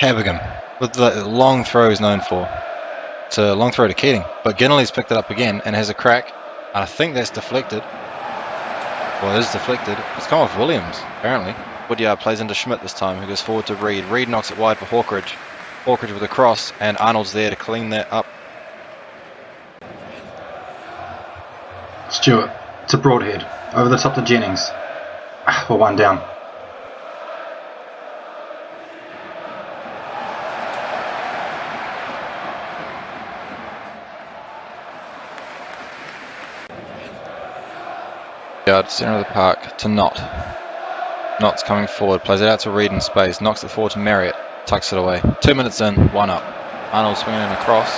Having with the long throw he's known for. It's a long throw to Keating, but Ginley's picked it up again and has a crack. I think that's deflected. Well, it is deflected. It's come off Williams, apparently. Woodyard plays into Schmidt this time, who goes forward to Reed. Reed knocks it wide for Hawkridge. Hawkridge with a cross, and Arnold's there to clean that up. Stewart to Broadhead, over the top to Jennings. We're one down. Yard, centre of the park to Knott. Knott's coming forward, plays it out to Reed in space, knocks it forward to Marriott, tucks it away. 2 minutes in, 1 up. Arnold swinging in across.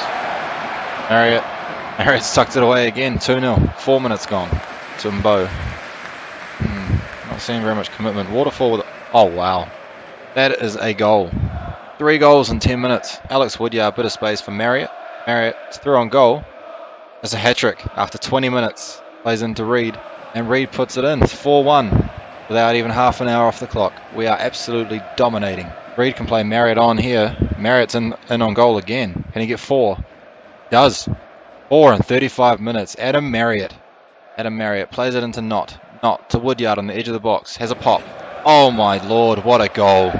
Marriott's tucked it away again, 2-0. 4 minutes gone to Mbo. Not seeing very much commitment. Waterfall with, oh wow. That is a goal. 3 goals in 10 minutes. Alex Woodyard, bit of space for Marriott. Marriott's through on goal. It's a hat-trick after 20 minutes. Plays into Reed. And Reed puts it in, 4-1, without even half an hour off the clock. We are absolutely dominating. Reed can play Marriott on here. Marriott's in on goal again. Can he get 4? Does. 4 in 35 minutes. Adam Marriott plays it into Knott. Knott to Woodyard on the edge of the box. Has a pop. Oh my lord, what a goal.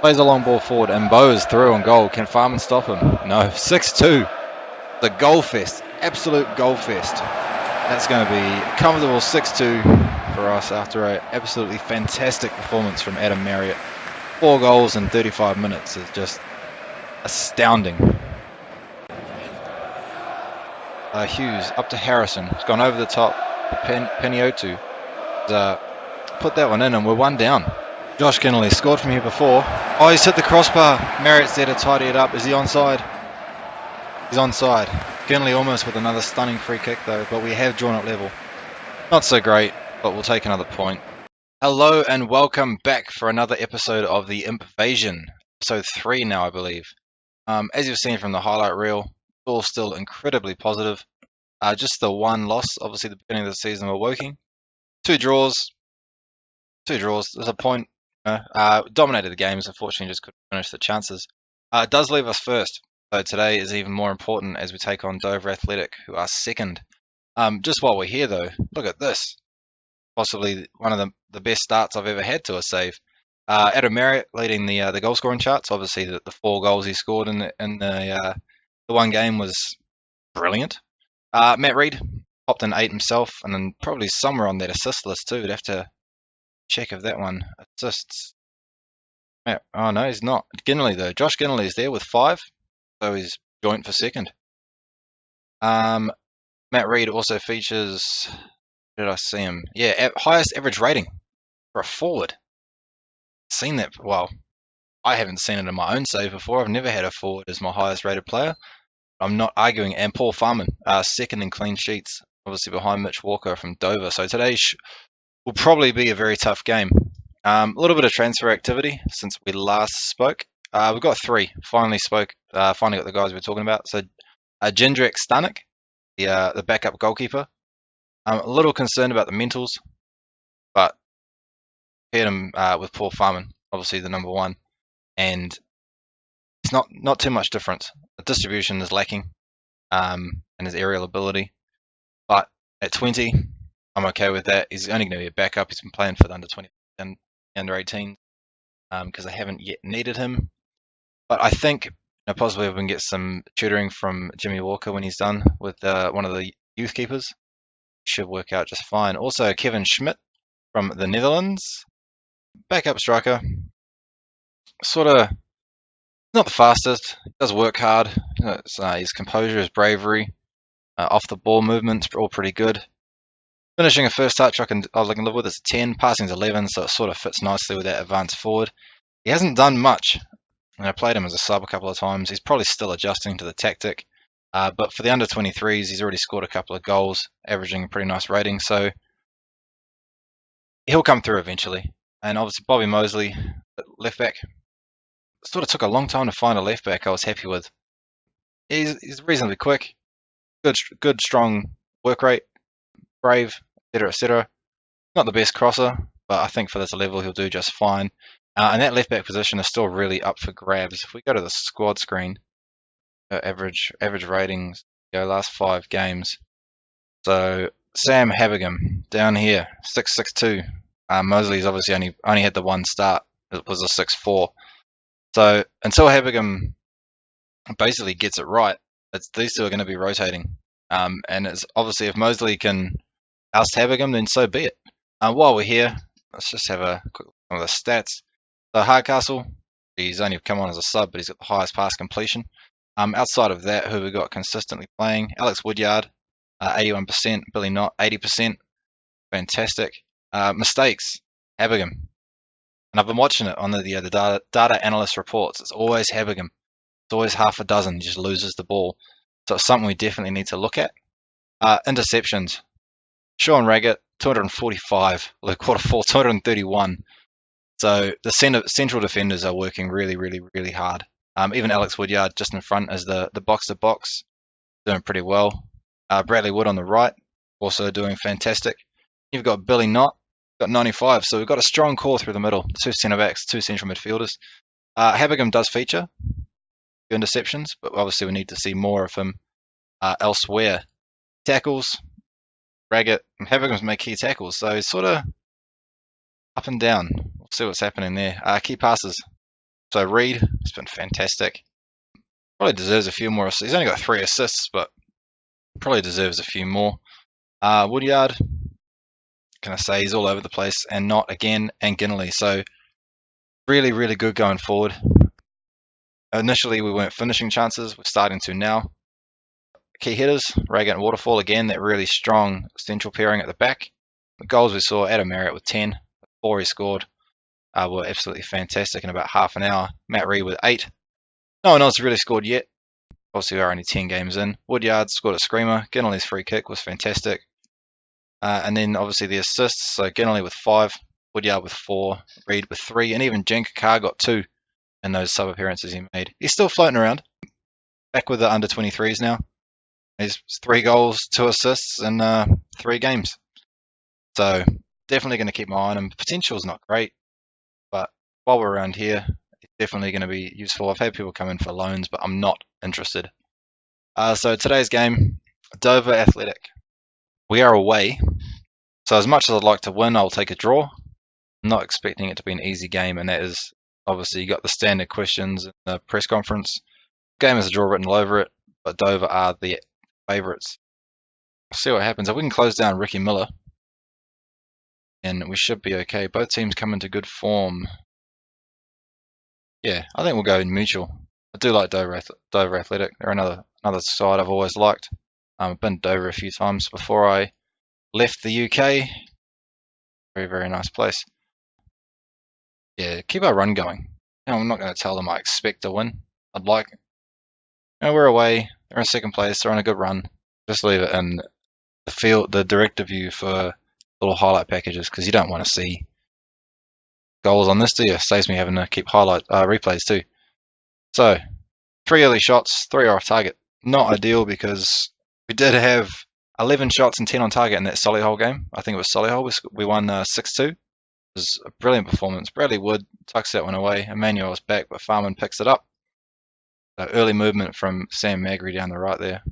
Plays a long ball forward, and Bo is through on goal. Can Farman stop him? No. 6-2. The goal fest. Absolute goal fest. That's going to be comfortable 6-2 for us after an absolutely fantastic performance from Adam Marriott. 4 goals in 35 minutes is just astounding. Hughes up to Harrison. It's gone over the top. Peniotu put that one in, and we're 1 down. Josh Ginley scored from here before. Oh, he's hit the crossbar. Marriott's there to tidy it up. Is he onside? He's onside. Ginley almost with another stunning free kick though, but we have drawn it level. Not so great, but we'll take another point. Hello and welcome back for another episode of the Impvasion. Episode 3 now, I believe. As you've seen from the highlight reel, all still incredibly positive. Just the 1 loss, obviously the beginning of the season we're working. 2 draws. There's a point. Dominated the games, unfortunately just couldn't finish the chances. It does leave us first. So today is even more important as we take on Dover Athletic, who are second. Just while we're here though, look at this. Possibly one of the best starts I've ever had to a save. Adam Marriott leading the goal scoring charts. Obviously the 4 goals he scored in the one game was brilliant. Matt Reed popped in 8 himself, and then probably somewhere on that assist list too. We'd have to check if that one assists. Oh no, he's not. Ginley though. Josh Ginley is there with 5. So he's joint for second. Matt Reed also features, where did I see him? Yeah, highest average rating for a forward. Seen that, well, I haven't seen it in my own save before. I've never had a forward as my highest rated player. I'm not arguing. And Paul Farman, second in clean sheets, obviously behind Mitch Walker from Dover. So today will probably be a very tough game. A little bit of transfer activity since we last spoke. We've got 3. Finally got the guys we're talking about. So Jindrak Stanek, the backup goalkeeper. I'm a little concerned about the mentals, but paired him with Paul Farman, obviously the number 1, and it's not too much difference. The distribution is lacking, and his aerial ability. But at 20, I'm okay with that. He's only going to be a backup. He's been playing for the under 20 and under 18 because I haven't yet needed him. But I think possibly we can get some tutoring from Jimmy Walker when he's done with one of the youth keepers. Should work out just fine. Also, Kevin Schmidt from the Netherlands, backup striker. Sort of not the fastest. He does work hard. His composure, his bravery, off the ball movements, all pretty good. Finishing a first touch I can live with is a 10. Passing is 11, so it sort of fits nicely with that advance forward. He hasn't done much. And I played him as a sub a couple of times. He's probably still adjusting to the tactic. But for the under 23s, he's already scored a couple of goals, averaging a pretty nice rating. So he'll come through eventually. And obviously Bobby Mosley, left back. Sort of took a long time to find a left back I was happy with. He's reasonably quick. Good, strong work rate. Brave, etc., etc. Not the best crosser, but I think for this level he'll do just fine. And that left back position is still really up for grabs. If we go to the squad screen, average ratings, go last 5 games. So Sam Habigam down here, 6.62. Mosley's obviously only had the one start. It was a 6.4. So until Habigam basically gets it right, these two are going to be rotating. And it's obviously if Mosley can oust Habigam, then so be it. While we're here, let's just have a quick look at the stats. So Hardcastle, he's only come on as a sub, but he's got the highest pass completion. Outside of that, who we got consistently playing? Alex Woodyard, 81%. Billy Knott, 80%. Fantastic. Mistakes, Habigam. And I've been watching it on the data analyst reports. It's always Habigam. It's always half a dozen. He just loses the ball. So it's something we definitely need to look at. Interceptions. Sean Raggett, 245. Luke Waterfall, 231. So the central defenders are working really, really, really hard. Even Alex Woodyard just in front as the box-to-box, doing pretty well. Bradley Wood on the right, also doing fantastic. You've got Billy Knott, got 95. So we've got a strong core through the middle. 2 centre-backs, 2 central midfielders. Habigam does feature interceptions, but obviously we need to see more of him elsewhere. Tackles, Raggett, and Habigam's make key tackles, so he's sort of up and down. We'll see what's happening there. Key passes. So Reed has been fantastic. Probably deserves a few more assists. He's only got 3 assists, but probably deserves a few more. Woodyard, can I say, he's all over the place, and Not again, and Ginnerly. So really, really good going forward. Initially, we weren't finishing chances. We're starting to now. Key hitters, Raggett and Waterfall, again, that really strong central pairing at the back. The goals we saw, Adam Marriott with 10, 4 he scored, were absolutely fantastic in about half an hour. Matt Reed with 8. No one else really scored yet. Obviously, we're only 10 games in. Woodyard scored a screamer. Ginnerly's free kick was fantastic. And then obviously the assists, so Ginnerly with 5, Woodyard with 4, Reed with 3, and even Jen Kakar got 2 in those sub appearances he made. He's still floating around. Back with the under 23s now. He's 3 goals, 2 assists in 3 games. So definitely going to keep my eye on him. Potential's not great, but while we're around here, it's definitely going to be useful. I've had people come in for loans, but I'm not interested. So today's game, Dover Athletic. We are away, so as much as I'd like to win, I'll take a draw. I'm not expecting it to be an easy game, and that is obviously you got the standard questions in the press conference. Game has a draw written all over it, but Dover are the favourites. We'll see what happens. If we can close down Ricky Miller, and we should be okay. Both teams come into good form. Yeah, I think we'll go mutual. I do like Dover Athletic. They're another side I've always liked. I've been to Dover a few times before I left the UK. Very, very nice place. Yeah, keep our run going. I'm not going to tell them I expect to win. I'd like. We're away. They're in second place. They're on a good run. Just leave it in the director view for little highlight packages because you don't want to see goals on this, do you? Saves me having to keep replays too. So 3 early shots, 3 are off target. Not ideal because we did have 11 shots and 10 on target in that Solihull game. I think it was Solihull. We won 6-2. It was a brilliant performance. Bradley Wood tucks that one away. Emmanuel was back, but Farman picks it up. So early movement from Sam Magri down the right there.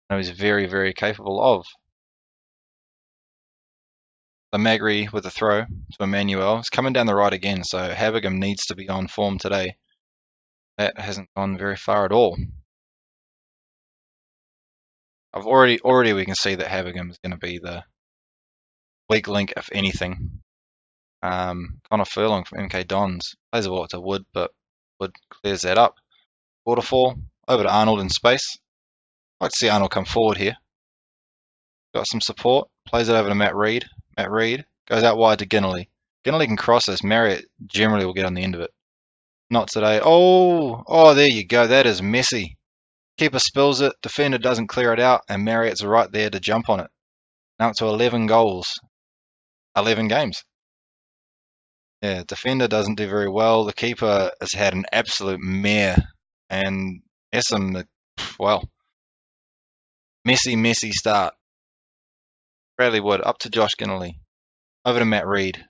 And he's very, very capable of. The Magri with a throw to Emmanuel. It's coming down the right again, so Habigam needs to be on form today. That hasn't gone very far at all. Already we can see that Habigam is going to be the weak link, if anything. Connor Furlong from MK Dons plays a ball to Wood, but Wood clears that up. Waterfall over to Arnold in space. I'd like to see Arnold come forward here. Got some support. Plays it over to Matt Reed. Matt Reed goes out wide to Ginnerly. Ginnerly can cross this. Marriott generally will get on the end of it. Not today. Oh, there you go. That is messy. Keeper spills it. Defender doesn't clear it out, and Marriott's right there to jump on it. Now up to 11 goals. 11 games. Yeah, defender doesn't do very well. The keeper has had an absolute mare, and Essam, well, messy start. Bradley Wood up to Josh Ginnerly. Over to Matt Reed.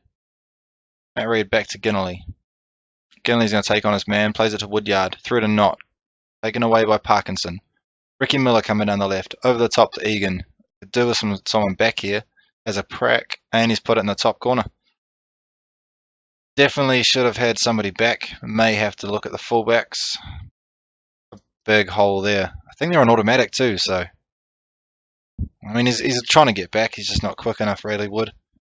Matt Reed back to Ginnerly. Ginnerly's going to take on his man, plays it to Woodyard, through to Knott, taken away by Parkinson. Ricky Miller coming down the left, over the top to Egan. Could do with someone back here, has a prac, and he's put it in the top corner. Definitely should have had somebody back. May have to look at the fullbacks. A big hole there. I think they're on automatic too, so I mean he's trying to get back, he's just not quick enough. Bradley Wood.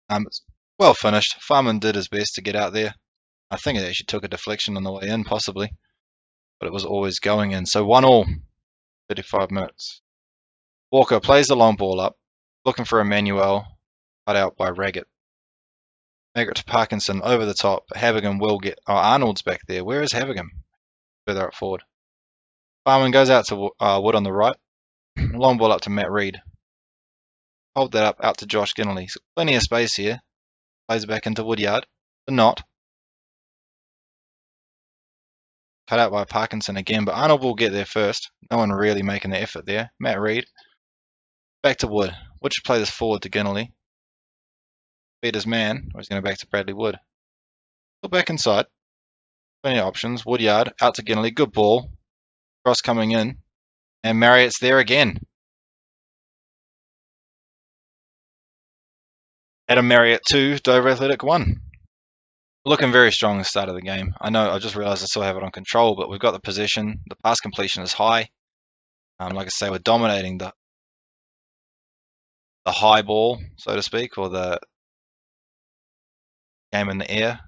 It's well finished. Farman did his best to get out there. I think it actually took a deflection on the way in, possibly, but it was always going in. So 1-1, 35 minutes. Walker plays the long ball up, looking for Emmanuel, cut out by Raggett. Make it to Parkinson over the top. Havigan will get. Oh, Arnold's back there. Where is Havigan? Further up forward. Farman goes out to Wood on the right. Long ball up to Matt Reed. Hold that up out to Josh Ginnerly. So plenty of space here. Plays it back into Woodyard. But not. Cut out by Parkinson again, but Arnold will get there first. No one really making the effort there. Matt Reed. Back to Wood. Wood should play this forward to Ginnerly. Beat his man, or he's going to back to Bradley Wood. Still back inside. Plenty of options. Woodyard out to Ginnerly. Good ball. Cross coming in. And Marriott's there again. Adam Marriott 2, Dover Athletic 1. Looking very strong at the start of the game. I know, I just realised I still have it on control, but we've got the possession. The pass completion is high. Like I say, we're dominating the high ball, so to speak, or the game in the air.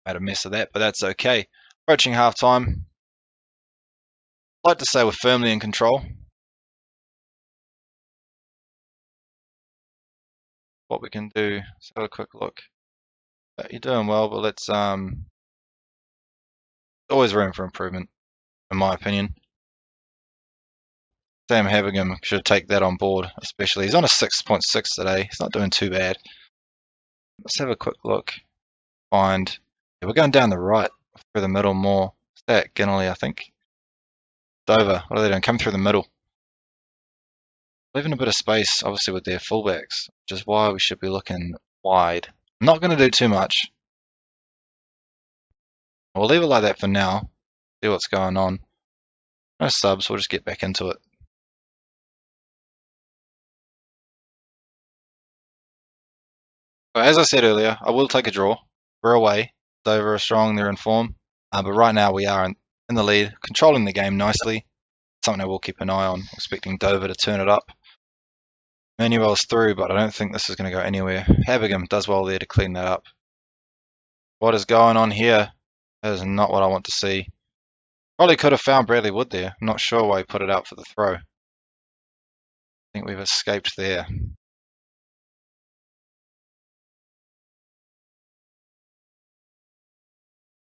Made a mess of that, but that's okay. Approaching half time. I'd like to say we're firmly in control. What we can do, let's have a quick look. You're doing well, but let's always room for improvement, in my opinion. Sam Havigan should take that on board, especially. He's on a 6.6 today. He's not doing too bad. Let's have a quick look. We're going down the right, through the middle more. Is that Ginnerly, I think? Dover, what are they doing? Come through the middle. Leaving a bit of space, obviously, with their fullbacks, which is why we should be looking wide. I'm not going to do too much. We'll leave it like that for now. See what's going on. No subs, we'll just get back into it. But as I said earlier, I will take a draw. We're away. Dover are strong, they're in form. But right now we are in the lead, controlling the game nicely. Something I will keep an eye on, expecting Dover to turn it up. Manuel's through, but I don't think this is going to go anywhere. Havigan does well there to clean that up. What is going on here? That is not what I want to see. Probably could have found Bradley Wood there. I'm not sure why he put it out for the throw. I think we've escaped there.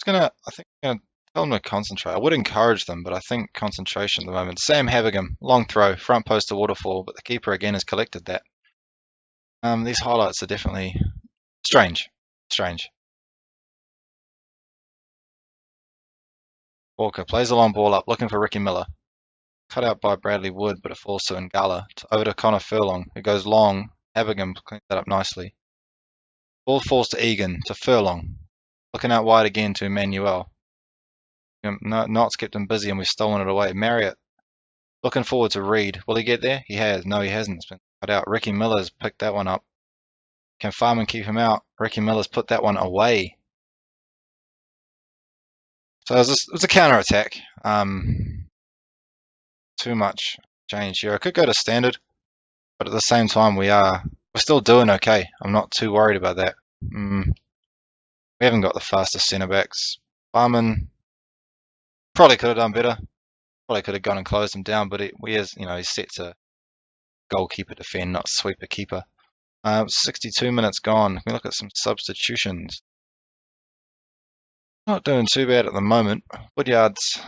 I think I'm going to tell them to concentrate. I would encourage them, but I think concentration at the moment. Sam Havigan, long throw, front post to Waterfall, but the keeper again has collected that. These highlights are definitely strange. Walker plays the long ball up, looking for Ricky Miller. Cut out by Bradley Wood, but it falls to Ngala. Over to Connor Furlong. It goes long. Havigan cleans that up nicely. Ball falls to Egan, to Furlong. Looking out wide again to Emmanuel. Knott's kept him busy and we've stolen it away. Marriott looking forward to Reed. Will he get there? He has. No, he hasn't. It's been cut out. Ricky Miller's picked that one up. Can Farman keep him out? Ricky Miller's put that one away. So it was a counter attack. Too much change here. I could go to standard, but at the same time we're still doing okay. I'm not too worried about that. We haven't got the fastest centre backs. Farman probably could have done better. Probably could have gone and closed him down, but he's set to goalkeeper defend, not sweeper keeper. 62 minutes gone. Can we look at some substitutions? Not doing too bad at the moment. Woodyard's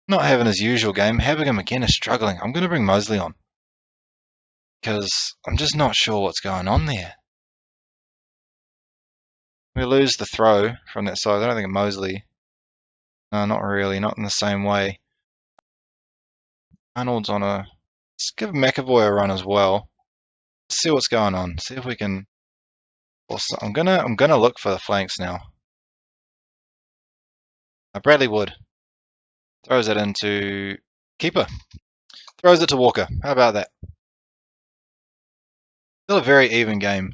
not having his usual game. Havigan again is struggling. I'm going to bring Mosley on because I'm just not sure what's going on there. We lose the throw from that side. I don't think Mosley. No, not really. Not in the same way. Arnold's on a. Let's give McAvoy a run as well. Let's see what's going on. See if we can. I'm gonna look for the flanks now. Bradley Wood throws it into keeper. Throws it to Walker. How about that? Still a very even game.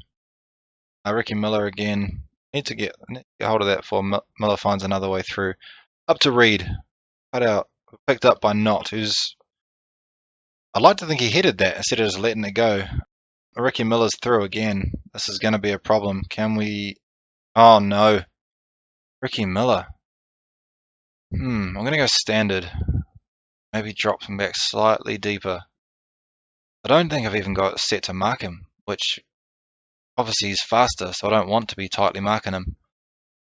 Ricky Miller again. Need to get hold of that before Miller finds another way through. Up to Reed. Cut out. Picked up by Knott, who's... I'd like to think he headed that instead of just letting it go. Ricky Miller's through again. This is going to be a problem. Can we... Oh no. Ricky Miller. I'm going to go standard. Maybe drop him back slightly deeper. I don't think I've even got it set to mark him, which obviously he's faster, so I don't want to be tightly marking him.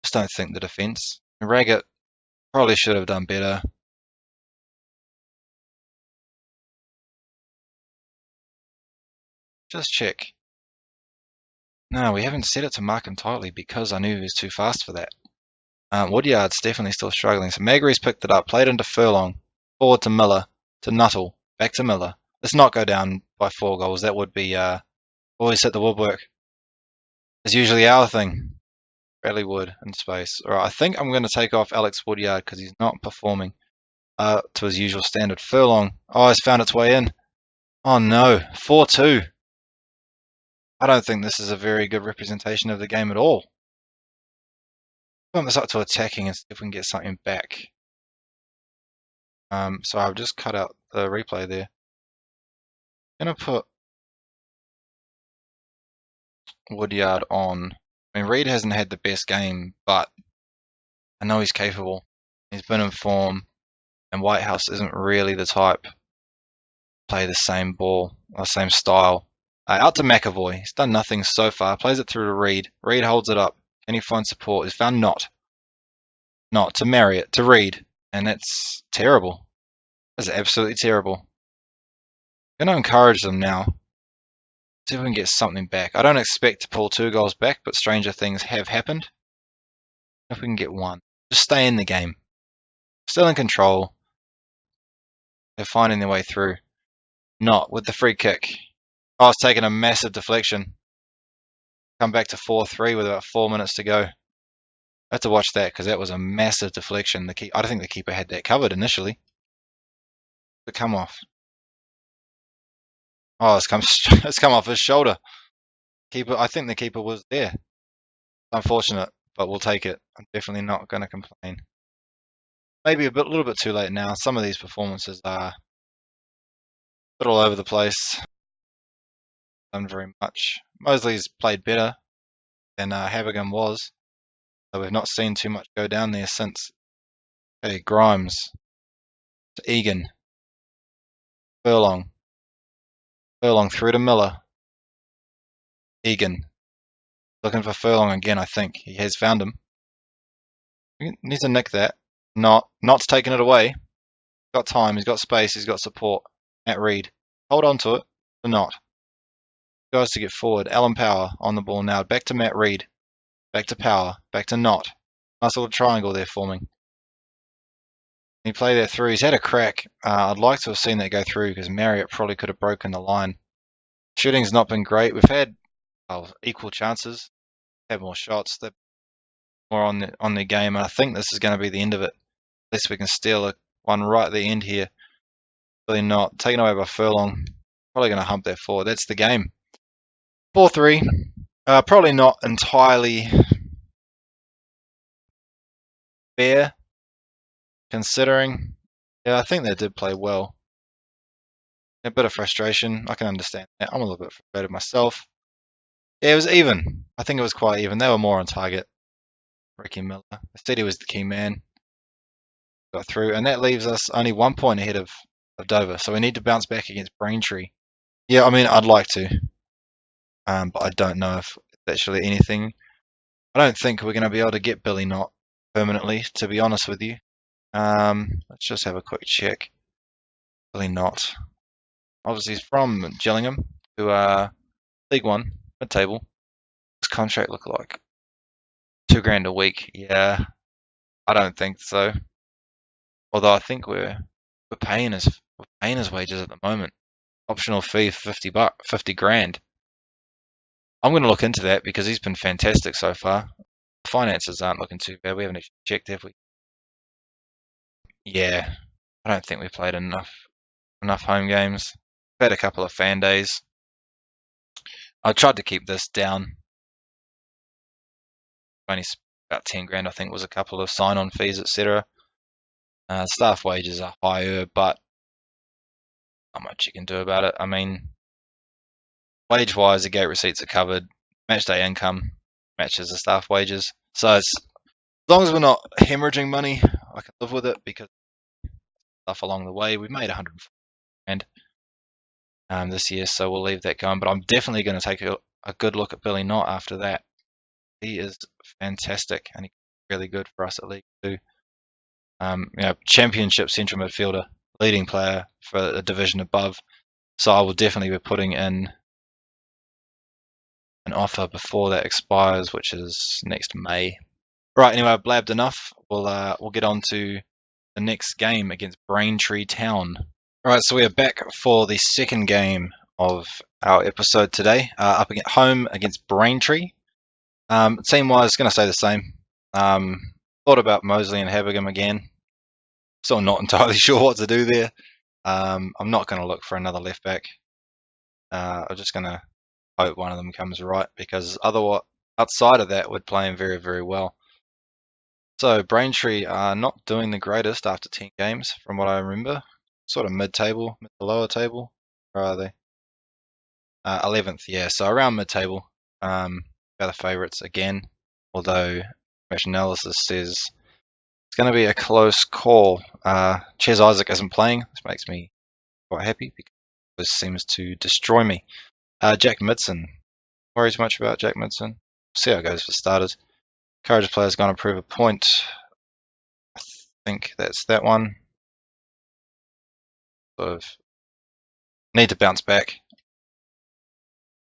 Just don't think the defence. Raggett probably should have done better. Just check. No, we haven't set it to mark him tightly because I knew he was too fast for that. Woodyard's definitely still struggling. So Magri's picked it up, played into Furlong, forward to Miller, to Nuttall, back to Miller. Let's not go down by 4 goals. That would be always hit the woodwork. It's usually our thing. Bradley Wood in space. Alright, I think I'm going to take off Alex Woodyard because he's not performing to his usual standard. Furlong. Oh, it's found its way in. Oh no, 4-2. I don't think this is a very good representation of the game at all. Put this up to attacking and see if we can get something back. So I've just cut out the replay there. I'm going to put Woodyard on. I mean, Reed hasn't had the best game, but I know he's capable. He's been in form, and Whitehouse isn't really the type to play the same ball or same style. Out to McAvoy. He's done nothing so far. Plays it through to Reed. Reed holds it up. Can he find support? He's found Knott. Knott to Marriott to Reed, and that's terrible. That's absolutely terrible. I'm going to encourage them now. See if we can get something back. I don't expect to pull 2 goals back, but stranger things have happened. If we can get 1. Just stay in the game. Still in control. They're finding their way through. Not with the free kick. Oh, it's taken a massive deflection. Come back to 4-3 with about 4 minutes to go. I have to watch that because that was a massive deflection. I don't think the keeper had that covered initially. But come off. Oh, it's come off his shoulder. Keeper, I think the keeper was there. Unfortunate, but we'll take it. I'm definitely not going to complain. Maybe a little bit too late now. Some of these performances are a bit all over the place. Done very much. Mosley's played better than Habergan was, so we've not seen too much go down there since. Okay, Grimes to Egan. Furlong through to Miller. Egan. Looking for Furlong again, I think. He has found him. He needs to nick that. Nott's taking it away. Got time, he's got space, he's got support. Matt Reed. Hold on to it. To Knott. Guys to get forward. Alan Power on the ball now. Back to Matt Reed. Back to Power. Back to Knott. Nice little triangle there forming. He played that through. He's had a crack. I'd like to have seen that go through because Marriott probably could have broken the line. Shooting's not been great. We've had equal chances. Had more shots. They're more on the game, and I think this is going to be the end of it. Unless we can steal one right at the end here. Really not. Taken away by Furlong. Probably going to hump that forward. That's the game. 4-3. Probably not entirely fair, considering. Yeah, I think they did play well. A bit of frustration. I can understand that. I'm a little bit frustrated myself. Yeah, it was even. I think it was quite even. They were more on target. Ricky Miller. I said he was the key man. Got through, and that leaves us only 1 point ahead of Dover. So we need to bounce back against Braintree. Yeah, I mean, I'd like to. But I don't know if it's actually anything. I don't think we're going to be able to get Billy Knott permanently, to be honest with you. Let's just have a quick check. Billy Knott. Obviously, he's from Gillingham, who are League One, mid-table. What's his contract look like? $2,000 a week. Yeah, I don't think so. Although I think we're paying his wages at the moment. Optional fee for $50 grand. I'm going to look into that because he's been fantastic so far. Finances aren't looking too bad. We haven't actually checked, have we? yeah, I don't think we played enough home games. We've had a couple of fan days. I tried to keep this down. Only about 10 grand, I think, was a couple of sign-on fees, etc. Staff wages are higher, but not much you can do about it. I mean, wage-wise, the gate receipts are covered. Match day income matches the staff wages. So as long as we're not hemorrhaging money, I can live with it because stuff along the way. We've made 100 grand this year, so we'll leave that going. But I'm definitely going to take a good look at Billy Knott after that. He is fantastic and he's really good for us at League 2. Championship central midfielder, leading player for a division above. So I will definitely be putting in an offer before that expires, which is next May. Right, anyway, I've blabbed enough. We'll get on to the next game against Braintree Town. Alright, so we are back for the second game of our episode today, up at home against Braintree. Team-wise, going to say the same. Thought about Mosley and Habergam again. Still not entirely sure what to do there. I'm not going to look for another left back. I'm just going to hope one of them comes right, because otherwise, outside of that, we're playing very, very well. So Braintree are not doing the greatest after 10 games, from what I remember. Sort of mid-table, mid to lower table. Where are they? 11th, yeah. So around mid-table. They're the favourites again. Although match analysis says it's going to be a close call. Ches Isaac isn't playing. This makes me quite happy because this seems to destroy me. Jack Midson. Worries much about Jack Midson. See how it goes for starters. Courage player's going to prove a point. I think that's that one. Sort of need to bounce back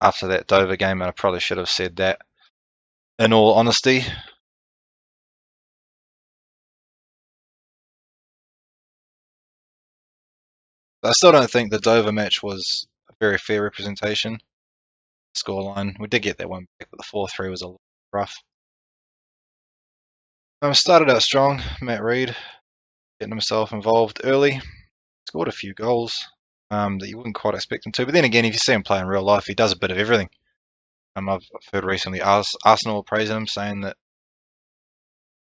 after that Dover game, and I probably should have said that in all honesty. I still don't think the Dover match was a very fair representation. Scoreline, we did get that one back, but the 4-3 was a little rough. Started out strong. Matt Reid getting himself involved early, scored a few goals that you wouldn't quite expect him to. But then again, if you see him play in real life, he does a bit of everything. I've heard recently Arsenal praising him, saying that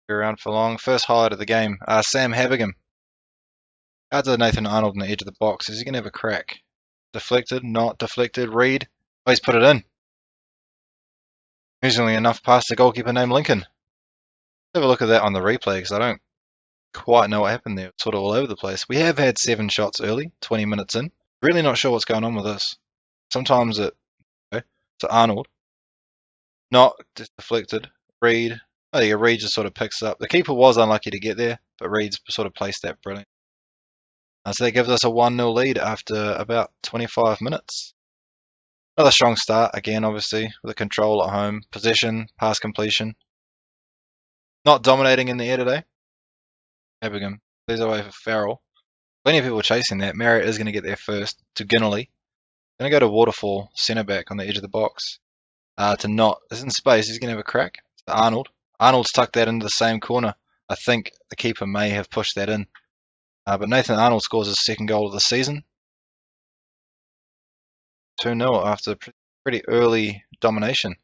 he'll be around for long. First highlight of the game, Sam Habergam. Out to Nathan Arnold on the edge of the box. Is he going to have a crack? Deflected, not deflected. Reid. Oh, he's put it in. Usually enough past the goalkeeper named Lincoln. Have a look at that on the replay because I don't quite know what happened there. It's sort of all over the place. We have had 7 shots early, 20 minutes in. Really not sure what's going on with this. Sometimes to Arnold. Not just deflected. Reid. Oh yeah, Reid just sort of picks up. The keeper was unlucky to get there, but Reid's sort of placed that brilliant. So that gives us a 1-0 lead after about 25 minutes. Another strong start, again, obviously, with a control at home. Possession, pass completion. Not dominating in the air today. Habergam clears away for Farrell. Plenty of people chasing that. Marriott is going to get there first to Ginnelly. Going to go to Waterfall, centre back on the edge of the box. To Knott. Is in space. He's going to have a crack. To Arnold. Arnold's tucked that into the same corner. I think the keeper may have pushed that in. But Nathan Arnold scores his second goal of the season. 2-0 after pretty early domination.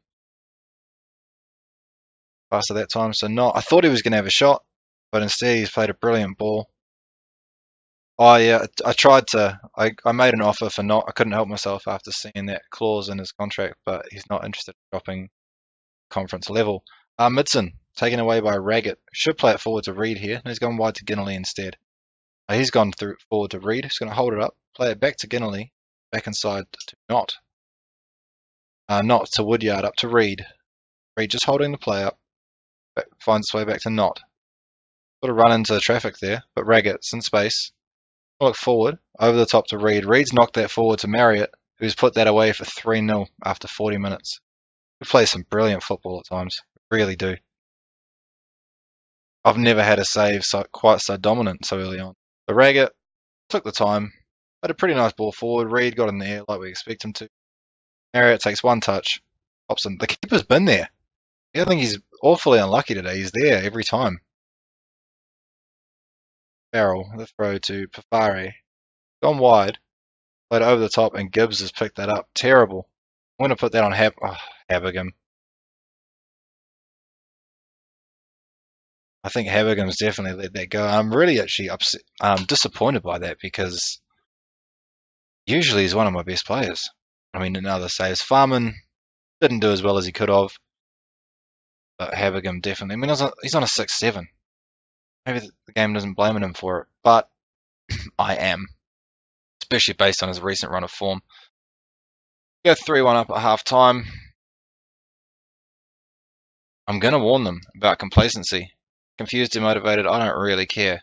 After that time, so I thought he was going to have a shot, but instead he's played a brilliant ball. I made an offer for Knott. I couldn't help myself after seeing that clause in his contract, but he's not interested in dropping conference level. Midson, taken away by Raggett. Should play it forward to Reid here. He's gone wide to Ginnelly instead. He's gone forward to Reid. He's going to hold it up, play it back to Ginnelly, back inside to Knott. Knott to Woodyard, up to Reid. Reid just holding the play up. Finds its way back to Knott. Sort of run into traffic there, but Raggett's in space. Look forward, over the top to Reid. Reid's knocked that forward to Marriott, who's put that away for 3-0 after 40 minutes. We play some brilliant football at times. Really do. I've never had a save quite so dominant so early on. But Raggett took the time, had a pretty nice ball forward. Reid got in the air like we expect him to. Marriott takes one touch, pops in. The keeper's been there. I think he's awfully unlucky today. He's there every time. Farrell, the throw to Pafari. Gone wide, played over the top, and Gibbs has picked that up. Terrible. I'm going to put that on Habigam. I think Habigam's definitely let that go. I'm really actually disappointed by that because usually he's one of my best players. I mean, in other saves, Farman didn't do as well as he could have, but Habigam definitely. I mean, he's on a 6-7. Maybe the game doesn't blame him for it, but I am, especially based on his recent run of form. Go 3-1 up at half time. I'm going to warn them about complacency. Confused, demotivated, I don't really care.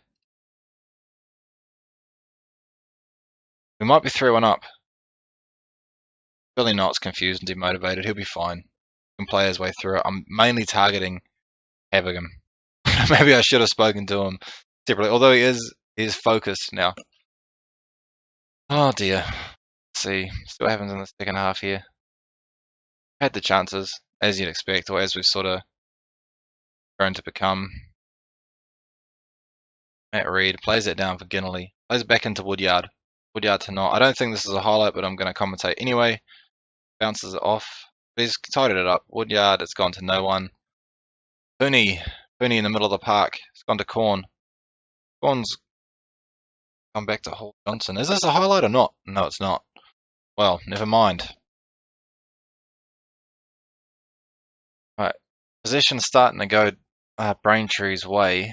We might be 3-1 up. Billy Knott's confused and demotivated. He'll be fine. He can play his way through it. I'm mainly targeting Habigam. Maybe I should have spoken to him separately, although he is focused now. Oh dear. Let's see what happens in the second half here. Had the chances, as you'd expect, or as we've sort of grown to become. Matt Reed plays it down for Ginnelly. Plays it back into Woodyard. Woodyard to Knott. I don't think this is a highlight, but I'm going to commentate anyway. Bounces it off. He's tidied it up. Woodyard, it's gone to no one. Pooney in the middle of the park. It's gone to Corn. Corn's gone back to Hall Johnson. Is this a highlight or not? No, it's not. Well, never mind. Right. Possession's starting to go Braintree's way.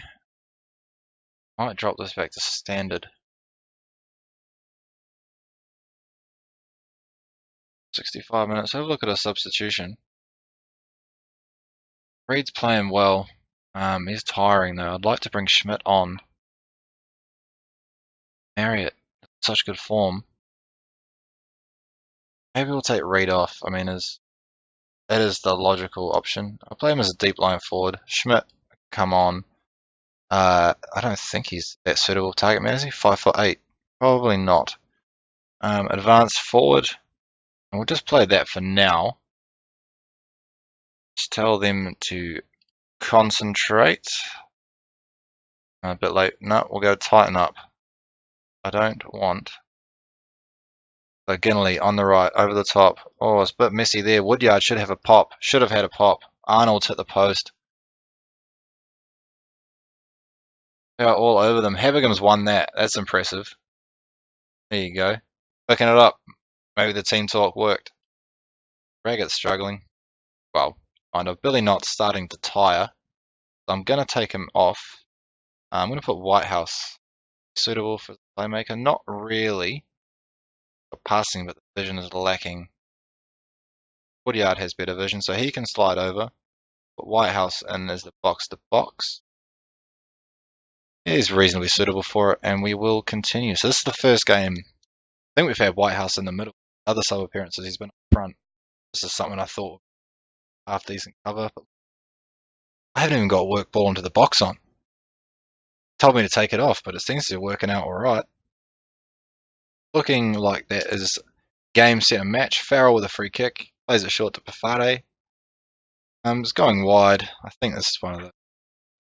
Might drop this back to standard. 65 minutes. Have a look at a substitution. Reed's playing well. He's tiring though. I'd like to bring Schmidt on. Marriott, such good form. Maybe we'll take Reed off. I mean, that is the logical option. I'll play him as a deep line forward. Schmidt, come on. I don't think he's that suitable target man, is he? 5'8". Probably not. Advanced forward. And we'll just play that for now. Just tell them to concentrate. A bit late. No, we'll go tighten up. I don't want. So Ginnelly on the right, over the top. Oh, it's a bit messy there. Woodyard should have a pop. Should have had a pop. Arnold's hit the post. They're all over them. Havigam's won that. That's impressive. There you go. Picking it up. Maybe the team talk worked. Raggett's struggling. Well, kind of. Billy Knott's starting to tire. So I'm going to take him off. I'm going to put Whitehouse. Suitable for the playmaker? Not really. For passing, but the vision is lacking. Woodyard has better vision, so he can slide over. Put Whitehouse in as the box-to-box. He's reasonably suitable for it, and we will continue. So this is the first game. I think we've had Whitehouse in the middle. Other sub appearances, he's been up front. This is something I thought half decent cover, but I haven't even got work ball into the box on. Told me to take it off, but it seems to be working out alright. Looking like that is game, set, and match. Farrell with a free kick. Plays it short to Pafade. It's going wide. I think this is one of the...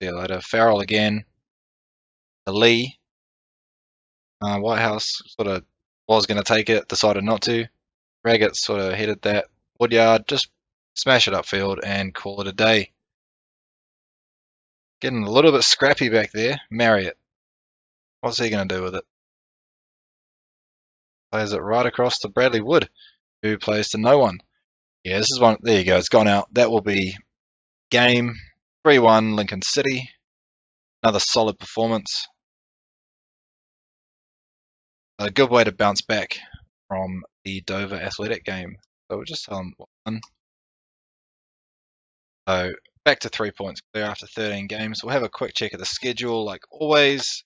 See you later. Farrell again. To Lee. Whitehouse sort of was going to take it, decided not to. Raggett sort of headed that. Woodyard, just smash it upfield and call it a day. Getting a little bit scrappy back there. Marriott. What's he going to do with it? Plays it right across to Bradley Wood, who plays to no one. Yeah, this is one. There you go. It's gone out. That will be game 3-1 Lincoln City. Another solid performance. A good way to bounce back from the Dover Athletic game. So we'll just tell them what won. So back to 3 points clear after 13 games. We'll have a quick check of the schedule, like always.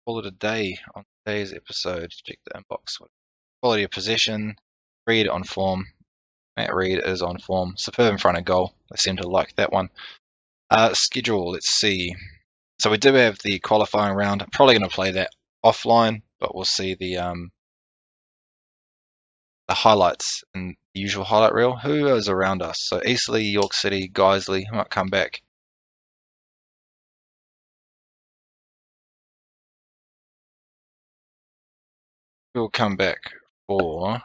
Call it a day on today's episode. Check the inbox. Quality of possession. Reed on form. Matt Reed is on form. Superb in front of goal. They seem to like that one. Schedule. Let's see. So we do have the qualifying round. I'm probably going to play that offline, but we'll see the highlights in the usual highlight reel. Who is around us? So Eastleigh, York City, Guiseley. Might come back. We'll come back for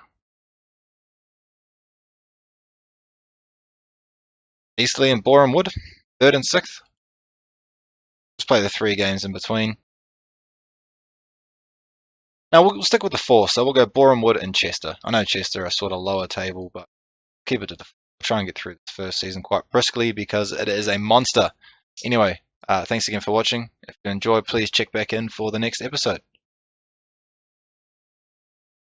Eastleigh and Boreham Wood, 3rd and 6th. Just play the 3 games in between. Now we'll stick with the 4, so we'll go Boreham Wood and Chester. I know Chester are sort of lower table, but keep it to the try and get through this first season quite briskly because it is a monster. Anyway, thanks again for watching. If you enjoyed, please check back in for the next episode.